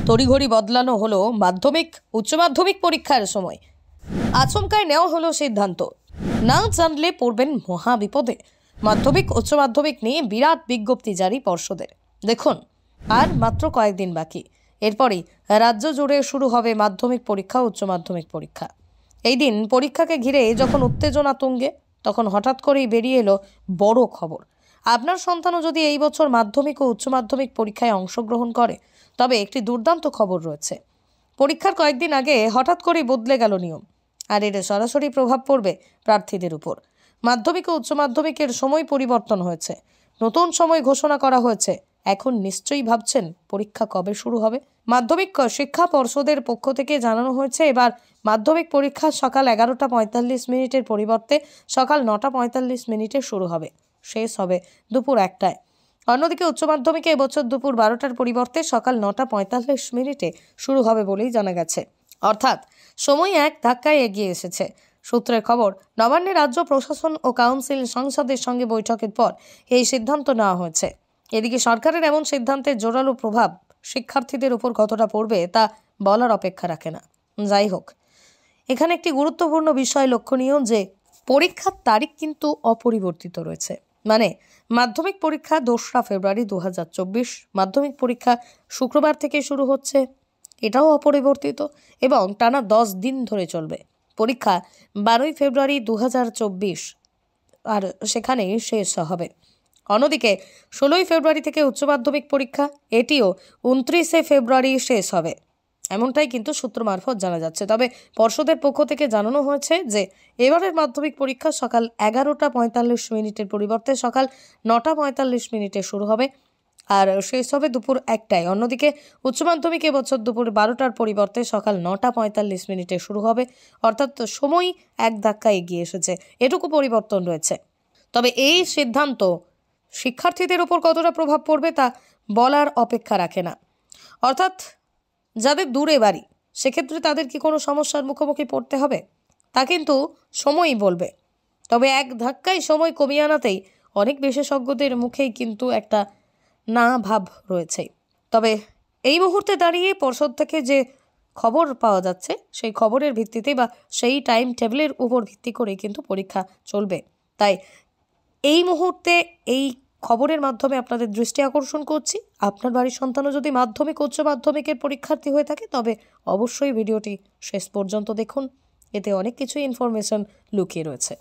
তড়িঘড়ি বদলানো হলো মাধ্যমিক উচ্চ মাধ্যমিক পরীক্ষার সময়। আচমকায় নেওয়া হলো সিদ্ধান্ত, না জানলে পড়বেন মহা বিপদে। মাধ্যমিক উচ্চ মাধ্যমিক নিয়ে বিরাট বিজ্ঞপ্তি জারি পর্ষদের। দেখুন, আর মাত্র কয়েকদিন বাকি, এরপরই রাজ্য জুড়ে শুরু হবে মাধ্যমিক পরীক্ষা, উচ্চ মাধ্যমিক পরীক্ষা। এই দিন পরীক্ষাকে ঘিরে যখন উত্তেজনা তুঙ্গে, তখন হঠাৎ করেই বেরিয়ে এলো বড় খবর। আপনার সন্তানও যদি এই বছর মাধ্যমিক ও উচ্চ মাধ্যমিক পরীক্ষায় অংশগ্রহণ করে, তবে একটি দুর্দান্ত খবর রয়েছে। পরীক্ষার কয়েকদিন আগে হঠাৎ করেই বদলে গেল নিয়ম, আর এর সরাসরি প্রভাব পড়বে প্রার্থীদের উপর। মাধ্যমিক ও উচ্চ মাধ্যমিকের সময় পরিবর্তন হয়েছে, নতুন সময় ঘোষণা করা হয়েছে। এখন নিশ্চয়ই ভাবছেন পরীক্ষা কবে শুরু হবে। মাধ্যমিক শিক্ষা পর্ষদের পক্ষ থেকে জানানো হয়েছে, এবার মাধ্যমিক পরীক্ষা সকাল 11:45 পরিবর্তে সকাল 9:45 শুরু হবে, শেষ হবে দুপুর 1টায়। অন্যদিকে উচ্চ মাধ্যমিকে এবছর দুপুর 12টার পরিবর্তে সকাল 9:45 শুরু হবে বলেই জানা গেছে। অর্থাৎ সময় এক ধাক্কায় এগিয়ে এসেছে। সূত্রের খবর, নবান্নে রাজ্য প্রশাসন ও কাউন্সিল সংসদের সঙ্গে বৈঠকের পর এই সিদ্ধান্ত নেওয়া হয়েছে। এদিকে সরকারের এমন সিদ্ধান্তের জোরালো প্রভাব শিক্ষার্থীদের উপর কতটা পড়বে তা বলার অপেক্ষা রাখে না। যাই হোক, এখানে একটি গুরুত্বপূর্ণ বিষয় লক্ষণীয় যে পরীক্ষার তারিখ কিন্তু অপরিবর্তিত রয়েছে। মানে মাধ্যমিক পরীক্ষা 2রা ফেব্রুয়ারি 2024, মাধ্যমিক পরীক্ষা শুক্রবার থেকে শুরু হচ্ছে, এটাও অপরিবর্তিত এবং টানা 10 দিন ধরে চলবে। পরীক্ষা 12ই ফেব্রুয়ারি 2024 আর সেখানেই শেষ হবে। অন্যদিকে 16ই ফেব্রুয়ারি থেকে উচ্চ মাধ্যমিক পরীক্ষা, এটিও 29শে ফেব্রুয়ারি শেষ হবে, এমনটাই কিন্তু সূত্র মারফত জানা যাচ্ছে। তবে পর্ষদের পক্ষ থেকে জানানো হয়েছে যে এবারের মাধ্যমিক পরীক্ষা সকাল 11:45 পরিবর্তে সকাল 9:45 শুরু হবে আর শেষ হবে দুপুর 1টায়। অন্যদিকে উচ্চ মাধ্যমিক এবছর দুপুর 12টার পরিবর্তে সকাল 9:45 শুরু হবে, অর্থাৎ সময় এক ধাক্কা এগিয়ে এসেছে, এটুকু পরিবর্তন রয়েছে। তবে এই সিদ্ধান্ত শিক্ষার্থীদের উপর কতটা প্রভাব পড়বে তা বলার অপেক্ষা রাখে না। অর্থাৎ যাদের দূরে বাড়ি, সেক্ষেত্রে তাদের কি কোনো সমস্যার মুখোমুখি পড়তে হবে তা কিন্তু সময়ই বলবে। তবে এক ধাক্কায় সময় কমিয়ে আনাতেই অনেক বিশেষজ্ঞদের মুখেই কিন্তু একটা না ভাব রয়েছে। তবে এই মুহূর্তে দাঁড়িয়ে পর্ষদ থেকে যে খবর পাওয়া যাচ্ছে, সেই খবরের ভিত্তিতে বা সেই টাইম টেবিলের উপর ভিত্তি করেই কিন্তু পরীক্ষা চলবে। তাই এই মুহূর্তে এই খবরের মাধ্যমে আপনাদের দৃষ্টি আকর্ষণ করছি, আপনার বাড়ির সন্তানও যদি মাধ্যমিক উচ্চ মাধ্যমিকের পরীক্ষার্থী হয়ে থাকে, তবে অবশ্যই ভিডিওটি শেষ পর্যন্ত দেখুন, এতে অনেক কিছু ইনফরমেশন লুকিয়ে রয়েছে।